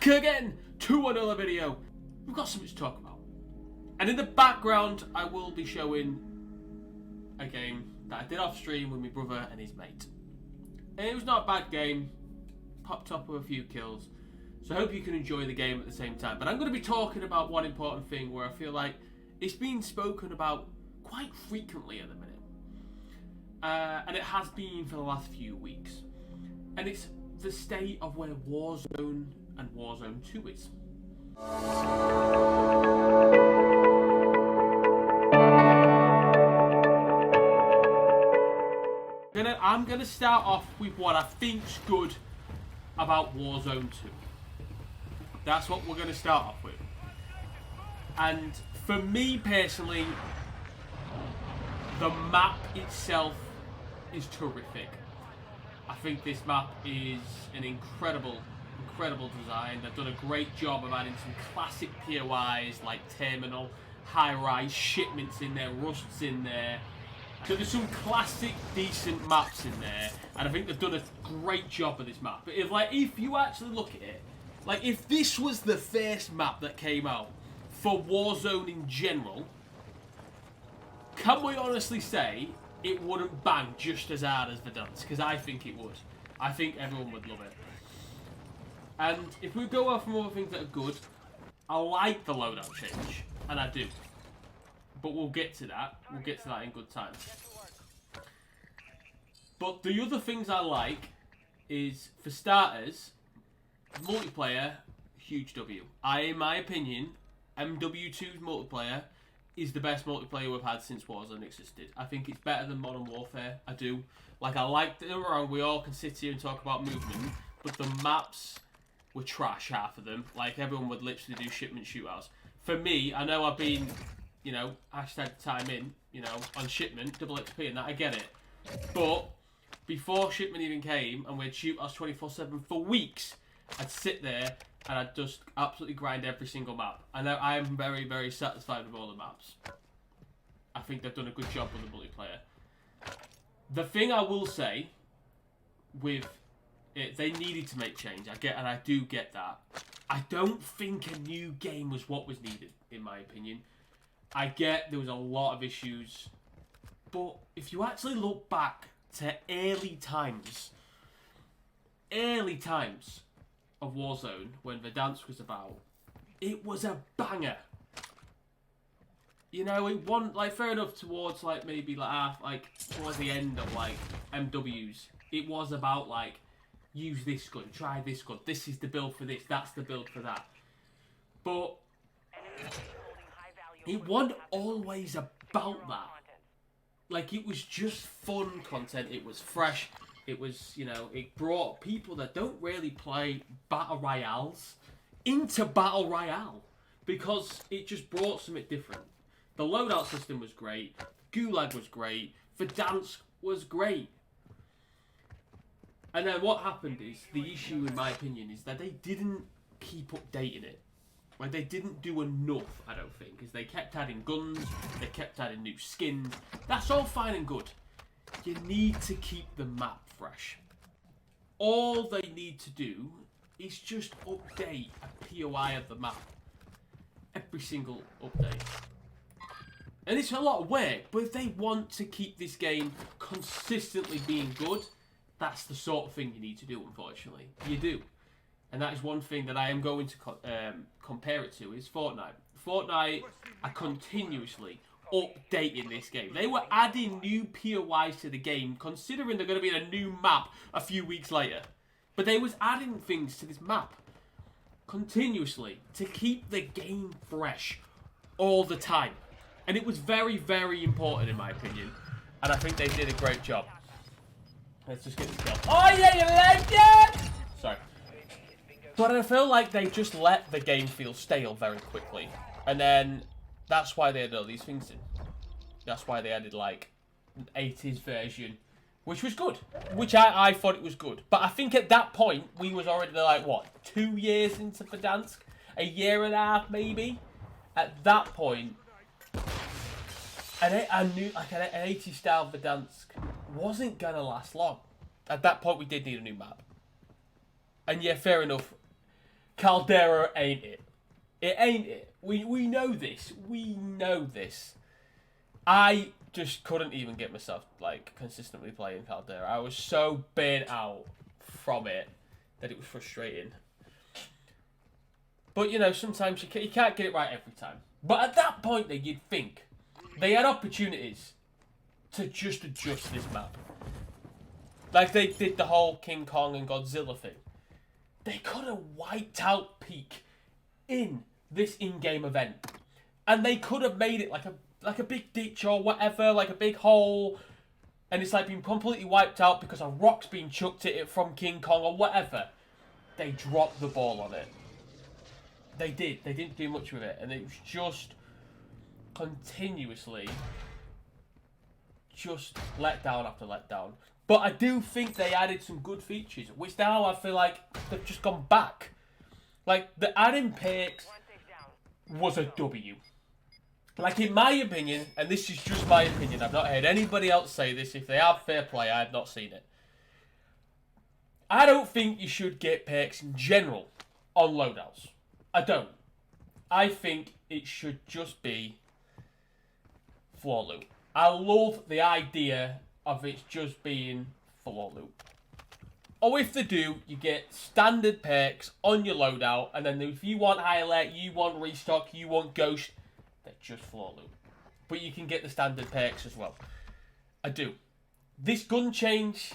back again to another video. We've got something to talk about. And in the background, I will be showing a game that I did off stream with my brother and his mate. And it was not a bad game. Popped up with a few kills. So I hope you can enjoy the game at the same time. But I'm going to be talking about one important thing where I feel like it's been spoken about quite frequently at the minute. And it has been for the last few weeks. And it's the state of where Warzone and Warzone 2 is. I'm going to start off with what I think's good about Warzone 2. That's what we're going to start off with. And for me personally, the map itself is terrific. I think this map is an incredible design. They've done a great job of adding some classic POIs like Terminal, High-Rise, Shipments in there, Rusts in there. So there's some classic, decent maps in there, and I think they've done a great job of this map. But if you actually look at it, like if this was the first map that came out for Warzone in general, can we honestly say it wouldn't bang just as hard as Verdansk? Because I think it would. I think everyone would love it. And if we go off from other things that are good, I like the loadout change, and I do. But we'll get to that. We'll get to that in good time. But the other things I like is, for starters, multiplayer, huge W. In my opinion, MW2's multiplayer is the best multiplayer we've had since Warzone existed. I think it's better than Modern Warfare. I do. Like, I like that around. We all can sit here and talk about movement, but the maps were trash, half of them. Like, everyone would literally do shipment shootouts. For me, I know I've been, you know, hashtag time in, you know, on shipment, double XP and that, I get it. But before shipment even came and we'd shoot us 24/7 for weeks, I'd sit there and I'd just absolutely grind every single map. And I am very, very satisfied with all the maps. I think they've done a good job with the multiplayer. The thing I will say with it, they needed to make change. I do get that. I don't think a new game was what was needed, in my opinion. I get there was a lot of issues, but if you actually look back to early times of Warzone, when Verdansk was about, it was a banger. You know, it won, like, fair enough towards, like, maybe, like, towards the end of, like, MWs. It was about, like, use this gun, try this gun, this is the build for this, that's the build for that. But it wasn't always about that. Like, it was just fun content, it was fresh, it was, you know, it brought people that don't really play Battle Royales into Battle Royale. Because it just brought something different. The loadout system was great, Gulag was great, Verdansk was great. And then what happened is, the issue in my opinion is that they didn't keep updating it. Like, they didn't do enough, I don't think, because they kept adding guns, they kept adding new skins. That's all fine and good. You need to keep the map fresh. All they need to do is just update a POI of the map. Every single update. And it's a lot of work, but if they want to keep this game consistently being good, that's the sort of thing you need to do, unfortunately. You do. And that is one thing that I am going to compare it to, is Fortnite. Fortnite are continuously updating this game. They were adding new POIs to the game, considering they're going to be in a new map a few weeks later. But they was adding things to this map continuously to keep the game fresh all the time. And it was very, very important, in my opinion. And I think they did a great job. Let's just get this kill. Oh yeah, you like it! Sorry. But I feel like they just let the game feel stale very quickly. And then that's why they added all these things in. That's why they added, like, an 80s version, which was good. Which I thought it was good. But I think at that point, we was already, like, what, 2 years into Verdansk? A year and a half, maybe? At that point, I knew, like, an 80s style Verdansk wasn't going to last long. At that point, we did need a new map. And yeah, fair enough. Caldera ain't it. It ain't it. We know this. We know this. I just couldn't even get myself, like, consistently playing Caldera. I was so burnt out from it that it was frustrating. But, you know, sometimes you can't get it right every time. But at that point, then, you'd think they had opportunities to just adjust this map. Like they did the whole King Kong and Godzilla thing. They could have wiped out Peak in this in-game event. And they could have made it like a big ditch or whatever, like a big hole. And it's like been completely wiped out because a rock's been chucked at it from King Kong or whatever. They dropped the ball on it. They did. They didn't do much with it. And it was just continuously just let down after let down. But I do think they added some good features, which now I feel like they've just gone back. Like, the adding perks was a W. Like, in my opinion, and this is just my opinion, I've not heard anybody else say this. If they have, fair play, I have not seen it. I don't think you should get perks in general on loadouts. I don't. I think it should just be floor loot. I love the idea of it just being floor loot. Or if they do, you get standard perks on your loadout, and then if you want highlight, you want restock, you want ghost, they're just floor loot. But you can get the standard perks as well. I do. This gun change,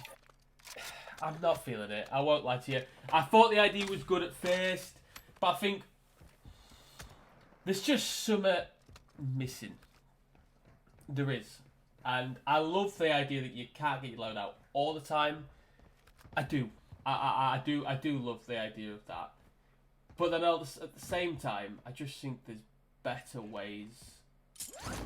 I'm not feeling it. I won't lie to you. I thought the idea was good at first, but I think there's just something missing. There is. And I love the idea that you can't get your loadout all the time. I do. I do love the idea of that. But then at the same time, I just think there's better ways.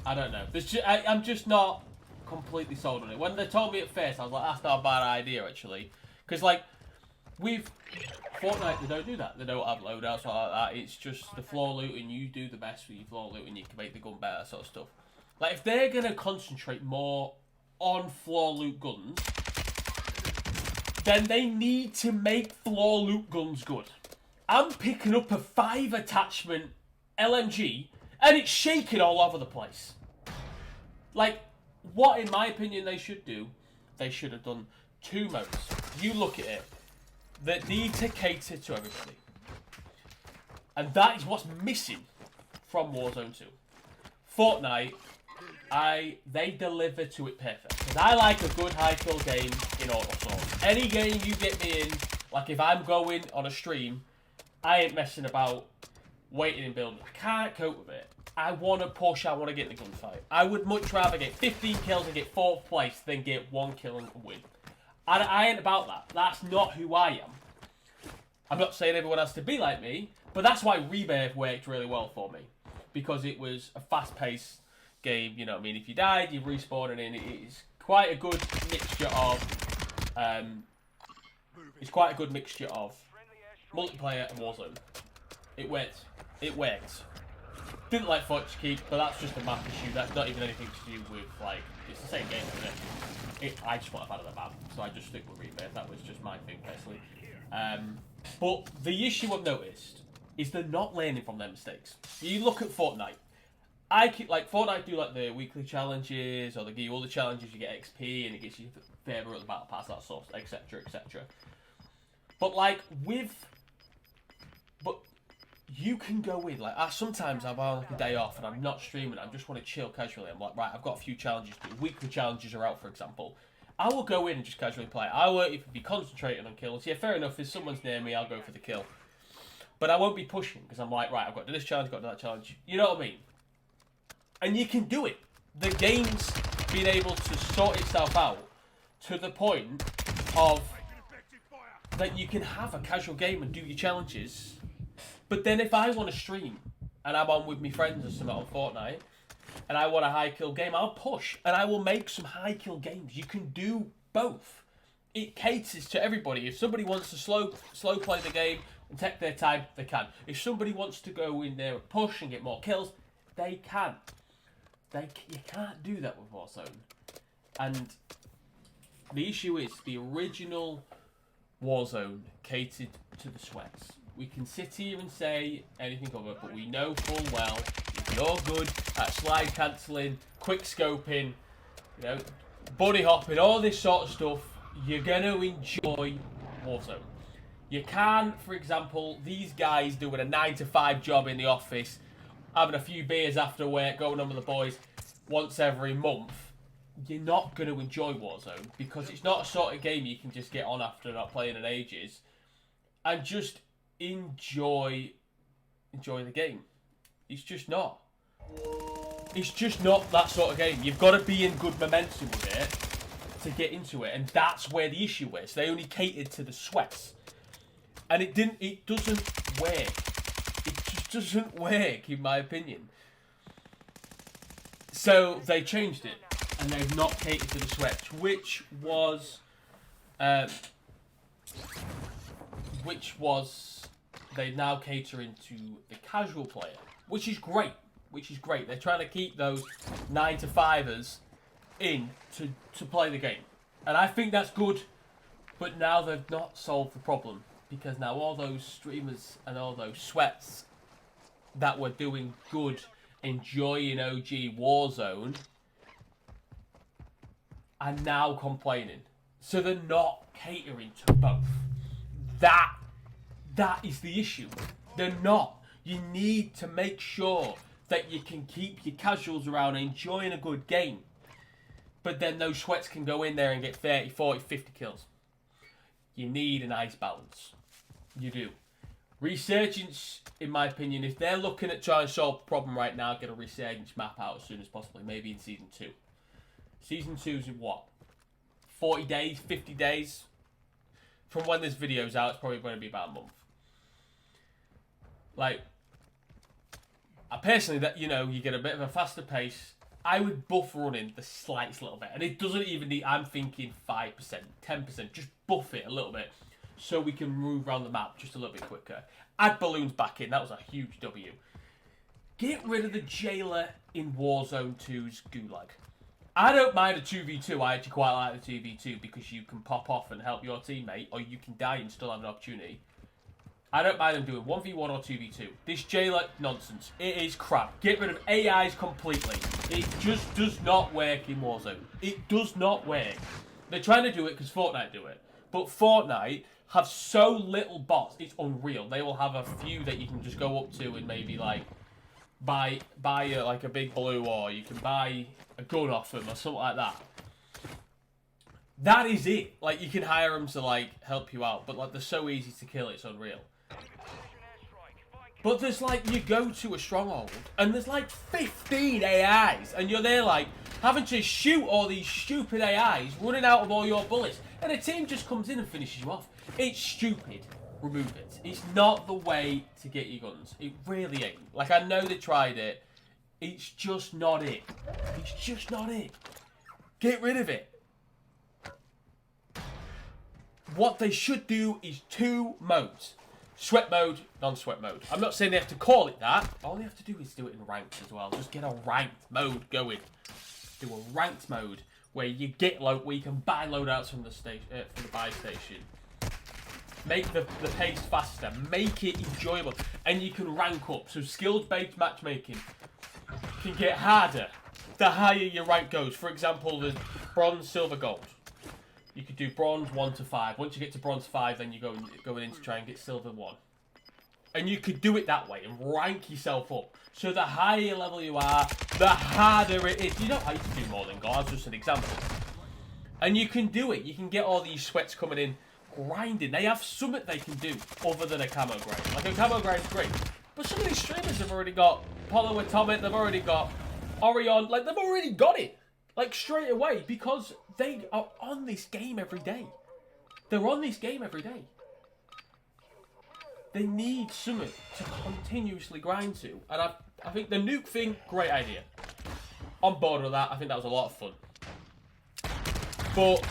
I don't know. I'm just not completely sold on it. When they told me at first, I was like, that's not a bad idea, actually. Because, like, with Fortnite, they don't do that. They don't have loadouts or like that. It's just the floor loot, and you do the best with your floor loot, and you can make the gun better, sort of stuff. Like, if they're going to concentrate more on floor loot guns, then they need to make floor loot guns good. I'm picking up a 5 attachment LMG, and it's shaking all over the place. Like, what, in my opinion, they should do, they should have done 2 modes. You look at it, that need to cater to everybody. And that is what's missing from Warzone 2. Fortnite, they deliver to it perfect. Because I like a good high kill game in auto-assault. Any game you get me in, like if I'm going on a stream, I ain't messing about waiting and building. I can't cope with it. I want to push, I want to get in the gunfight. I would much rather get 15 kills and get 4th place than get 1 kill and win. I ain't about that. That's not who I am. I'm not saying everyone has to be like me, but that's why Rebirth worked really well for me. Because it was a fast-paced game, you know what I mean? If you died, you respawn, and it is quite a good mixture of multiplayer and Warzone. It worked. It worked. Didn't like Fortune Keep, but that's just a map issue. That's not even anything to do with, like, it's the same game, isn't it? I just want to out of the map, so I just stick with Rebirth. That was just my thing, personally. But the issue I've noticed is they're not learning from their mistakes. You look at Fortnite. Fortnite do like the weekly challenges, or they give you all the challenges, you get XP, and it gets you further at the battle pass, that sort, etc, etc. But you can go in, like, sometimes I'm on like a day off and I'm not streaming, I just want to chill casually. I'm like, right, I've got a few challenges to do. Weekly challenges are out, for example. I will go in and just casually play. I won't be concentrating on kills. Yeah, fair enough, if someone's near me, I'll go for the kill. But I won't be pushing, because I'm like, right, I've got to do this challenge, I've got to do that challenge. You know what I mean? And you can do it. The game's been able to sort itself out to the point of that you can have a casual game and do your challenges. But then if I want to stream and I'm on with my friends or something on Fortnite and I want a high kill game, I'll push and I will make some high kill games. You can do both. It caters to everybody. If somebody wants to slow play the game and take their time, they can. If somebody wants to go in there and push and get more kills, they can. You can't do that with Warzone. And the issue is the original Warzone catered to the sweats. We can sit here and say anything other, but we know full well if you're good at slide cancelling, quick scoping, you know, bunny hopping, all this sort of stuff, you're going to enjoy Warzone. You can, for example, these guys doing a 9-to-5 job in the office, having a few beers after work, going on with the boys once every month. You're not going to enjoy Warzone because it's not a sort of game you can just get on after not playing in ages and just enjoy the game. It's just not. It's just not that sort of game. You've got to be in good momentum with it to get into it, and that's where the issue is. They only catered to the sweats, and it doesn't work. It just doesn't work, in my opinion. So they changed it, and they've not catered to the sweats, which was they now catering to the casual player, which is great. They're trying to keep those 9-to-5ers in to play the game. And I think that's good, but now they've not solved the problem, because now all those streamers and all those sweats that were doing good, enjoying OG Warzone, are now complaining. So they're not catering to both. That is the issue. They're not. You need to make sure that you can keep your casuals around enjoying a good game. But then those sweats can go in there and get 30, 40, 50 kills. You need a nice balance. You do. Resurgence, in my opinion, if they're looking at trying to solve the problem right now, get a Resurgence map out as soon as possible. Maybe in Season 2. Season 2's in what? 40 days? 50 days? From when this video's out, it's probably going to be about a month. Like, I personally, that you get a bit of a faster pace. I would buff running the slightest little bit. And it doesn't even need, I'm thinking 5%, 10%. Just buff it a little bit so we can move around the map just a little bit quicker. Add balloons back in. That was a huge W. Get rid of the jailer in Warzone 2's Gulag. I don't mind a 2v2. I actually quite like the 2v2 because you can pop off and help your teammate, or you can die and still have an opportunity. I don't mind them doing 1v1 or 2v2. This jailer, nonsense. It is crap. Get rid of AIs completely. It just does not work in Warzone. It does not work. They're trying to do it because Fortnite do it. But Fortnite have so little bots, it's unreal. They will have a few that you can just go up to and maybe like buy like a big blue, or you can buy a gun off them or something like that. That is it. Like, you can hire them to like help you out, but like they're so easy to kill, it's unreal. But there's like, you go to a stronghold and there's like 15 AIs and you're there like having to shoot all these stupid AIs, running out of all your bullets, and a team just comes in and finishes you off. It's stupid. Remove it. It's not the way to get your guns. It really ain't. Like, I know they tried it. It's just not it. It's just not it. Get rid of it. What they should do is 2 modes. Sweat mode, non-sweat mode. I'm not saying they have to call it that. All they have to do is do it in ranked as well. Just get a ranked mode going. Do a ranked mode where you get where you can buy loadouts from the station, from the buy station. Make the pace faster. Make it enjoyable, and you can rank up. So skills-based matchmaking can get harder the higher your rank goes. For example, there's bronze, silver, gold. You could do bronze 1 to 5. Once you get to bronze 5, then you go in to try and get silver 1. And you could do it that way and rank yourself up. So the higher level you are, the harder it is. You don't have to do more than gold. That's just an example. And you can do it. You can get all these sweats coming in, grinding. They have something they can do other than a camo grind. Like, a camo grind's great. But some of these streamers have already got Polo Atomic, they've already got Orion. Like, they've already got it. Like, straight away, because they are on this game every day. They're on this game every day. They need something to continuously grind to. And I think the nuke thing, great idea. On board with that. I think that was a lot of fun. But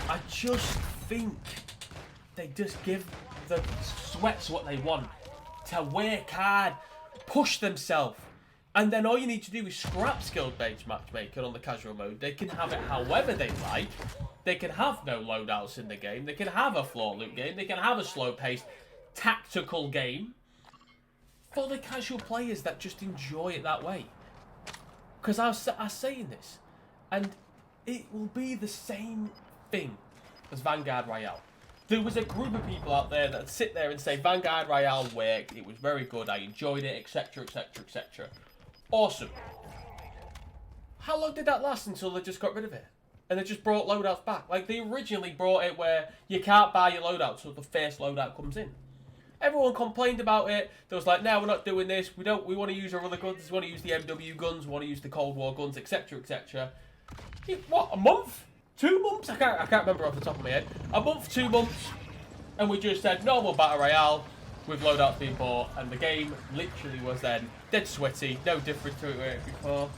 I just think they just give the sweats what they want. To work hard, push themselves. And then all you need to do is scrap skill-based matchmaking on the casual mode. They can have it however they like. They can have no loadouts in the game. They can have a floor loot game. They can have a slow pace. tactical game for the casual players that just enjoy it that way. Because I was saying this, and it will be the same thing as Vanguard Royale. There was a group of people out there that sit there and say Vanguard Royale worked, it was very good, I enjoyed it, etc, etc, etc. Awesome. How long did that last until they just got rid of it? And they just brought loadouts back. Like, they originally brought it where you can't buy your loadout until the first loadout comes in. Everyone complained about it. They was like, no, we're not doing this. We want to use our other guns. We want to use the MW guns. We want to use the Cold War guns, etc, etc. What, a month? 2 months? I can't remember off the top of my head. A month, 2 months, and we just said normal battle royale with loadouts being bought, and the game literally was then dead sweaty, no different to it before.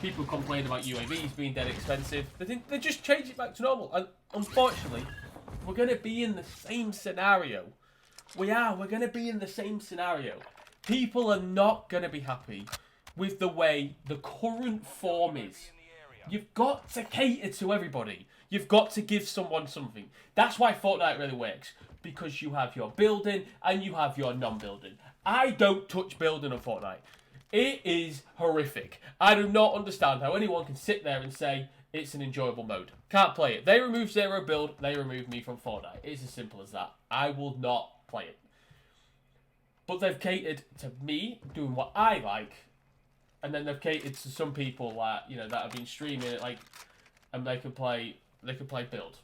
People complained about UAVs being dead expensive. They just changed it back to normal, and unfortunately, we're going to be in the same scenario. We are. We're going to be in the same scenario. People are not going to be happy with the way the current form is. You've got to cater to everybody. You've got to give someone something. That's why Fortnite really works. Because you have your building and you have your non-building. I don't touch building on Fortnite. It is horrific. I do not understand how anyone can sit there and say it's an enjoyable mode. Can't play it. They remove zero build. They remove me from Fortnite. It's as simple as that. I will not play it. But they've catered to me doing what I like. And then they've catered to some people that that have been streaming it, like, and they can play build.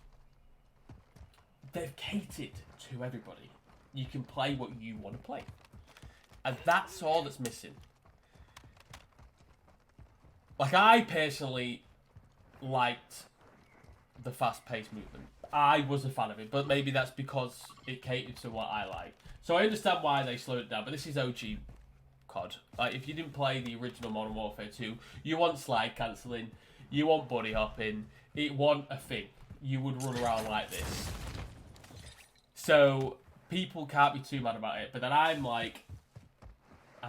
They've catered to everybody. You can play what you want to play, and that's all that's missing. Like, I personally liked the fast-paced movement. I was a fan of it, but maybe that's because it catered to what I like. So I understand why they slowed it down. But this is OG. Like, if you didn't play the original Modern Warfare 2, you want slide cancelling, you want buddy hopping, it wasn't a thing. You would run around like this. So people can't be too mad about it, but then I'm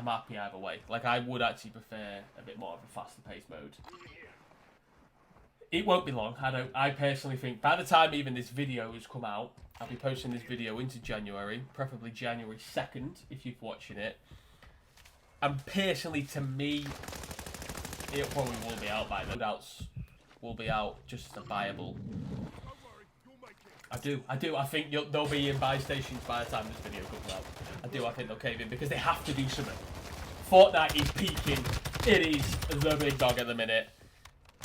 happy either way. Like, I would actually prefer a bit more of a faster paced mode. It won't be long. I personally think by the time even this video has come out, I'll be posting this video into January, preferably January 2nd if you're watching it. And personally, to me, it probably will be out by then. Loadouts will be out just as a buyable. I do. I think they'll be in buy stations by the time this video comes out. I think they'll cave in because they have to do something. Fortnite is peaking. It is the big dog at the minute.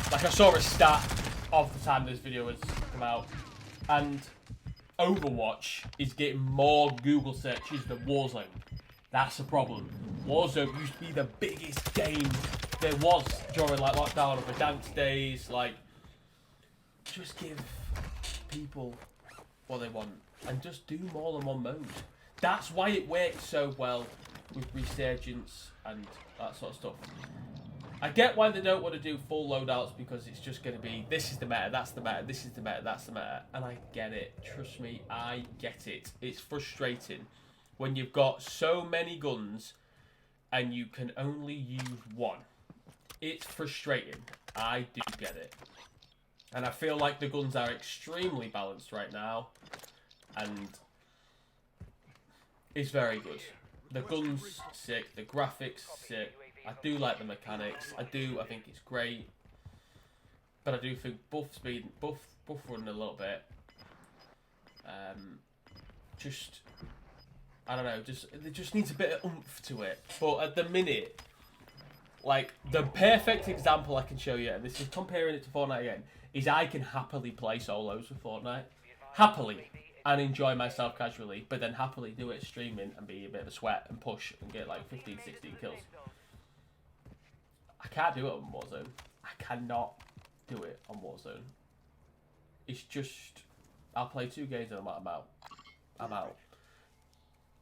Like, I saw a stat of the time this video has come out, and Overwatch is getting more Google searches than Warzone. That's a problem. Warzone used to be the biggest game there was during, like, lockdown or the dance days. Like, just give people what they want and just do more than one mode. That's why it works so well with Resurgence and that sort of stuff. I get why they don't want to do full loadouts, because it's just going to be, this is the meta, that's the meta, this is the meta, that's the meta. And I get it. Trust me, I get it. It's frustrating when you've got so many guns and you can only use one. It's frustrating. I do get it. And I feel like the guns are extremely balanced right now. And it's very good. The gun's sick, the graphics sick. I do like the mechanics. I think it's great. But I do think buff speed, buff running a little bit. I don't know, it just needs a bit of oomph to it. But at the minute, like, the perfect example I can show you, and this is comparing it to Fortnite again, is I can happily play solos with Fortnite. Happily. And enjoy myself casually, but then happily do it streaming and be a bit of a sweat and push and get like 15, 16 kills. I can't do it on Warzone. I cannot do it on Warzone. It's just, I'll play 2 games and I'm out. I'm out.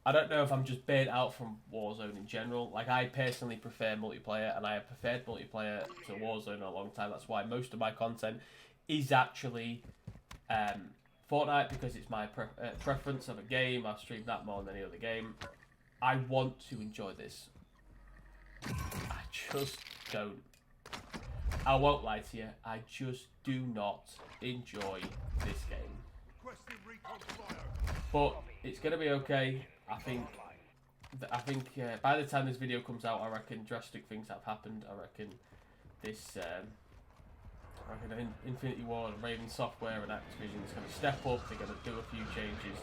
I don't know if I'm just burnt out from Warzone in general. Like, I personally prefer multiplayer, and I have preferred multiplayer to Warzone in a long time. That's why most of my content is actually Fortnite, because it's my preference of a game. I've streamed that more than any other game. I want to enjoy this. I just don't. I won't lie to you. I just do not enjoy this game. But it's going to be okay. I think by the time this video comes out, I reckon drastic things have happened. I reckon this, Infinity Ward, Raven Software, and Activision is going to step up. They're going to do a few changes.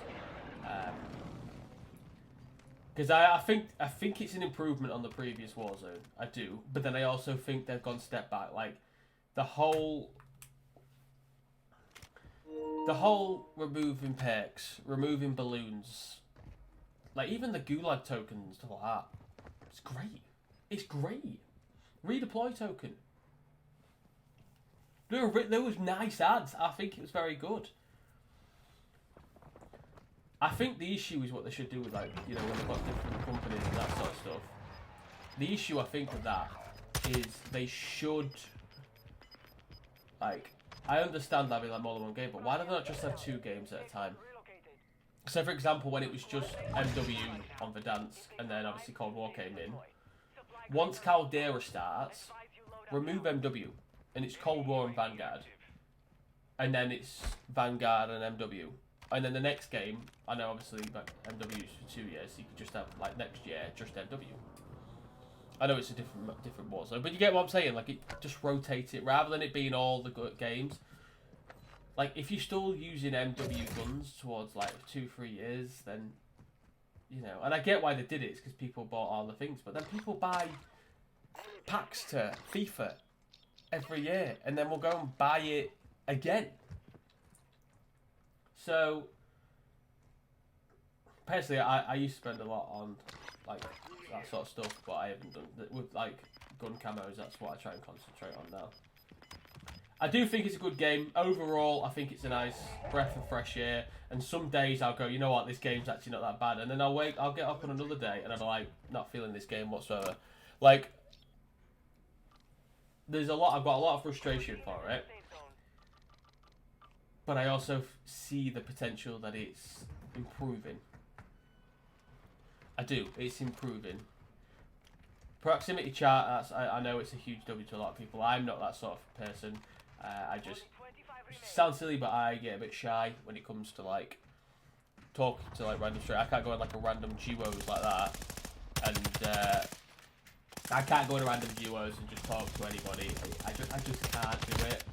Because I think it's an improvement on the previous Warzone. I do, but then I also think they've gone a step back. Like the whole removing perks, removing balloons, like even the Gulag token and stuff like that. It's great. It's great. Redeploy token. There was nice ads. I think it was very good. I think the issue is what they should do with, like, you know, when they've got different companies and that sort of stuff. The issue I think of that is they should, like, I understand having like more than one game, but why do they not just have 2 games at a time? So for example, when it was just MW on Verdansk and then obviously Cold War came in, once Caldera starts, remove MW and it's Cold War and Vanguard, and then it's Vanguard and MW. And then the next game, I know obviously like MW's for 2 years, so you could just have like next year just MW. I know it's a different Warzone, but you get what I'm saying. Like it just rotates it rather than it being all the good games. Like if you're still using MW guns towards like 2-3 years, then you know. And I get why they did it. It's because people bought all the things, but then people buy packs to FIFA every year, and then we'll go and buy it again. So, personally, I used to spend a lot on like that sort of stuff, but I haven't done with like gun camos. That's what I try and concentrate on now. I do think it's a good game overall. I think it's a nice breath of fresh air. And some days I'll go, you know what, this game's actually not that bad. And then I'll get up on another day and I'm like, not feeling this game whatsoever. Like, I've got a lot of frustration for it. But I also see the potential that it's improving. I do. It's improving. Proximity chat, I know it's a huge W to a lot of people. I'm not that sort of person. I just... It sounds silly, but I get a bit shy when it comes to, like, talking to, like, random straight. I can't go in, like, a random duos like that. And, I can't go in random duos and just talk to anybody. I just can't do it.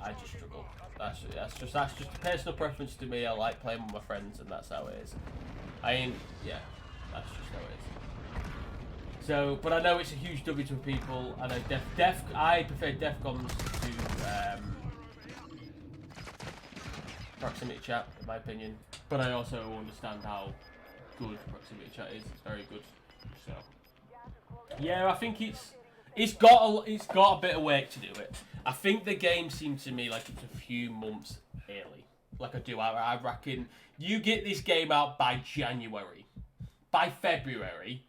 I just struggle. That's just a personal preference to me. I like playing with my friends, and that's how it is. Yeah, that's just how it is. So, but I know it's a huge W to people, and I prefer Defcons to proximity chat, in my opinion. But I also understand how good proximity chat is. It's very good. So, yeah, I think it's got a bit of work to do it. I think the game seems to me like it's a few months early. Like I reckon you get this game out by January. By February,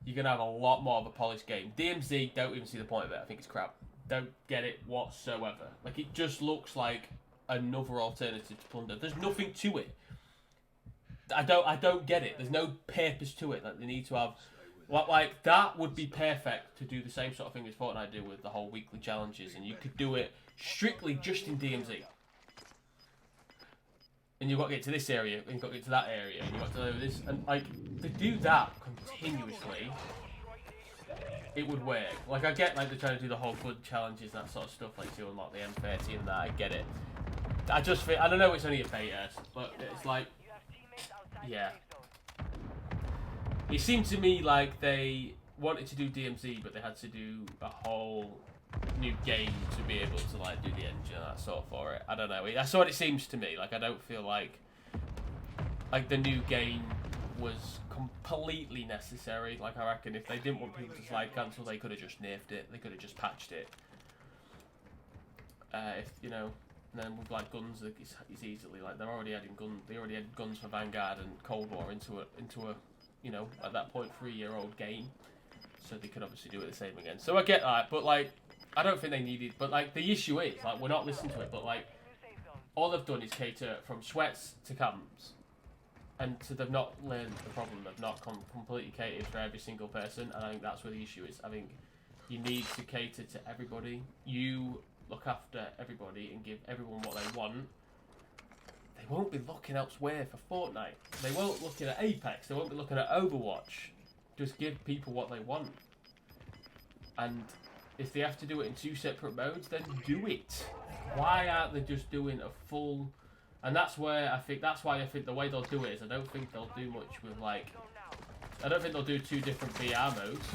you're going to have a lot more of a polished game. DMZ, don't even see the point of it. I think it's crap. Don't get it whatsoever. Like, it just looks like another alternative to Plunder. There's nothing to it. I don't get it. There's no purpose to it. Like, they need to have... Like, that would be perfect to do the same sort of thing as Fortnite do with the whole weekly challenges, and you could do it strictly just in DMZ. And you've got to get to this area, and you've got to get to that area, and you've got to do this, and like, to do that continuously, it would work. Like, I get, like, they're trying to do the whole good challenges and that sort of stuff, like, to unlock the M30 and that, I get it. I just think, I don't know, it's only a beta, but it's like, yeah. It seemed to me like they wanted to do DMZ, but they had to do a whole new game to be able to like do the engine and that sort of for it. I don't know. That's what it seems to me. Like I don't feel like the new game was completely necessary. Like I reckon if they didn't want people to slide cancel, they could have just nerfed it. They could have just patched it. If you know, and then with like guns, it's easily like they're already adding guns. They already had guns for Vanguard and Cold War into a you know, at that point, 3-year-old game. So they could obviously do it the same again. So I get that, but like, I don't think they needed, but like, the issue is, like, we're not listening to it, but like, all they've done is cater from sweats to camps. And so they've not learned the problem, they've not completely catered for every single person, and I think that's where the issue is. I think you need to cater to everybody. You look after everybody and give everyone what they want. they won't be looking elsewhere for Fortnite. They won't be looking at Apex. They won't be looking at Overwatch. Just give people what they want. And if they have to do it in 2 separate modes, then do it. Why aren't they just doing a full... And that's why I think the way they'll do it is I don't think they'll do much with like... I don't think they'll do 2 different VR modes.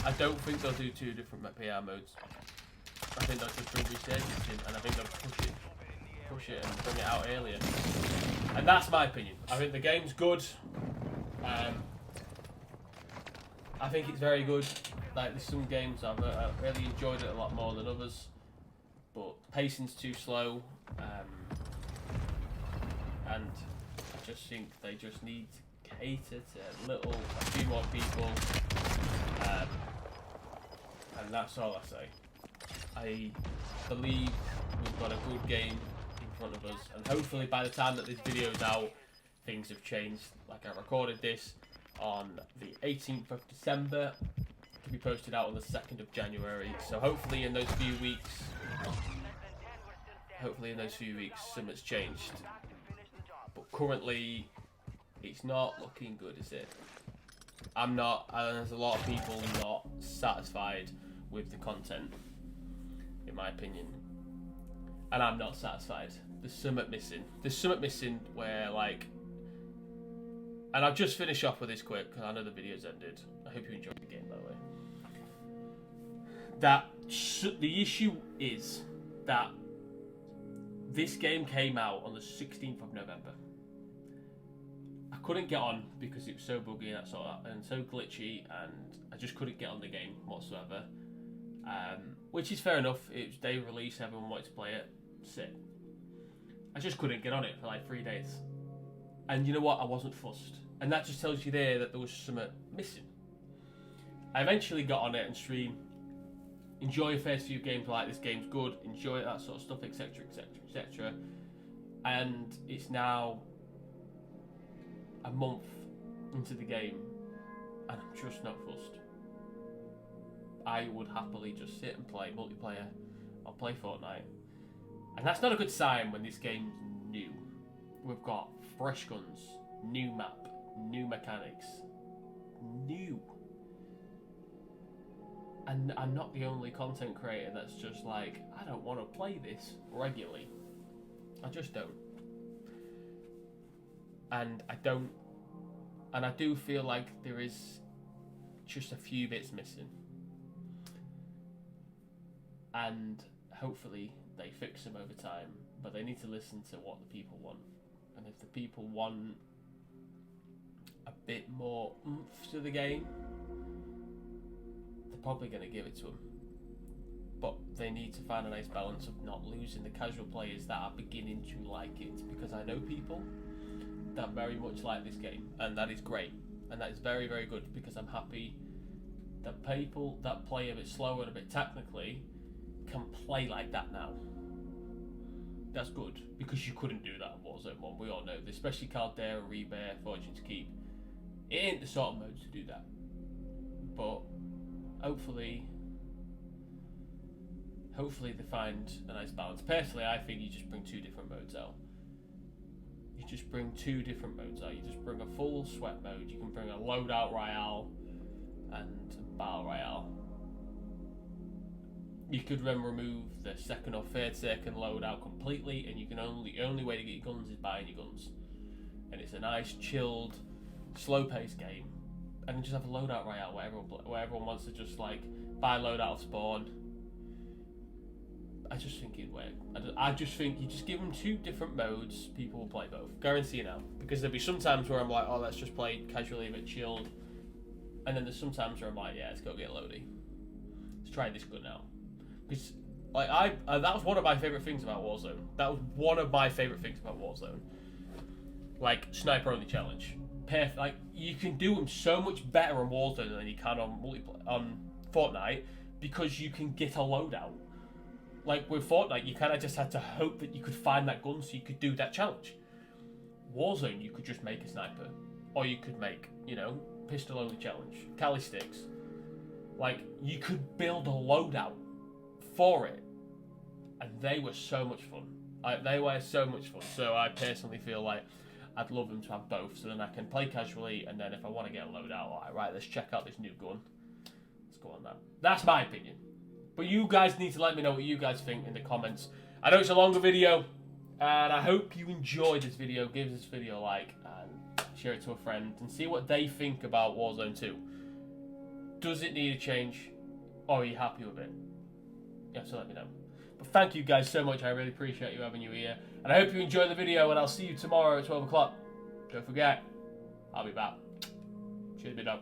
I don't think they'll do 2 different VR modes. I think they'll just bring Resurgence in, and I think they'll push it and bring it out earlier. And that's my opinion. I think the game's good. I think it's very good. Like, there's some games I've really enjoyed it a lot more than others, but the pacing's too slow, and I just think they just need to cater to a few more people, and that's all I say. I believe we've got a good game in front of us, and hopefully by the time that this video's out, things have changed. Like, I recorded this on the 18th of December, to be posted out on the 2nd of January, so hopefully in those few weeks something's changed. But currently it's not looking good, is it? I'm not, and there's a lot of people not satisfied with the content, in my opinion, and I'm not satisfied. There's something missing where, like, and I'll just finish off with this quick because I know the video's ended. I hope you enjoyed the game, by the way. The issue is that this game came out on the 16th of November. I couldn't get on because it was so buggy and that sort of, and so glitchy, and I just couldn't get on the game whatsoever. Which is fair enough. It was day release, everyone wanted to play it. Sick. I just couldn't get on it for like 3 days. And you know what? I wasn't fussed. And that just tells you there that there was something missing. I eventually got on it and streamed. Enjoy your first few games, like this game's good, enjoy that sort of stuff, etc, etc, etc. And it's now a month into the game, and I'm just not fussed. I would happily just sit and play multiplayer or play Fortnite. And that's not a good sign when this game's new. We've got fresh guns, new map, new mechanics, new. And I'm not the only content creator that's just like, I don't want to play this regularly. I just don't. And I do feel like there is just a few bits missing. And hopefully they fix them over time, but they need to listen to what the people want. And if the people want a bit more oomph to the game, they're probably going to give it to them. But they need to find a nice balance of not losing the casual players that are beginning to like it, because I know people that very much like this game, and that is great, and that is very, very good, because I'm happy that people that play a bit slower and a bit technically can play like that now. That's good, because you couldn't do that in Warzone 1, we all know, especially Caldera, Rebirth, Fortune's Keep. It ain't the sort of mode to do that. But hopefully they find a nice balance. Personally, I think you just bring 2 different modes out. You just bring 2 different modes out. You just bring a full sweat mode. You can bring a loadout royale and a battle royale. You could then remove the 2nd or 3rd second loadout completely, and you can the only way to get your guns is buying your guns. And it's a nice, chilled, slow-paced game. And then just have a loadout royale where everyone wants to just like buy loadout off spawn. I just think it'd work. I just think you just give them 2 different modes, people will play both. Guarantee you now. Because there'll be some times where I'm like, oh, let's just play casually, a bit chilled. And then there's some times where I'm like, yeah, let's go get loady. Let's try this gun out. Because like that was one of my favourite things about Warzone. That was one of my favourite things about Warzone. Like, sniper only challenge. Like, you can do them so much better on Warzone than you can on Fortnite, because you can get a loadout. Like with Fortnite, you kind of just had to hope that you could find that gun so you could do that challenge. Warzone, you could just make a sniper, or you could make, you know, pistol only challenge, Cali sticks. Like, you could build a loadout for it, and they were so much fun. They were so much fun. So I personally feel like I'd love them to have both, so then I can play casually, and then if I want to get a loadout, alright, right, let's check out this new gun. Let's go on that. That's my opinion. But you guys need to let me know what you guys think in the comments. I know it's a longer video, and I hope you enjoy this video. Give this video a like, and share it to a friend, and see what they think about Warzone 2. Does it need a change, or are you happy with it? You have to let me know. But thank you guys so much. I really appreciate you having you here. And I hope you enjoy the video, and I'll see you tomorrow at 12 o'clock. Don't forget, I'll be back. Cheers, big dog.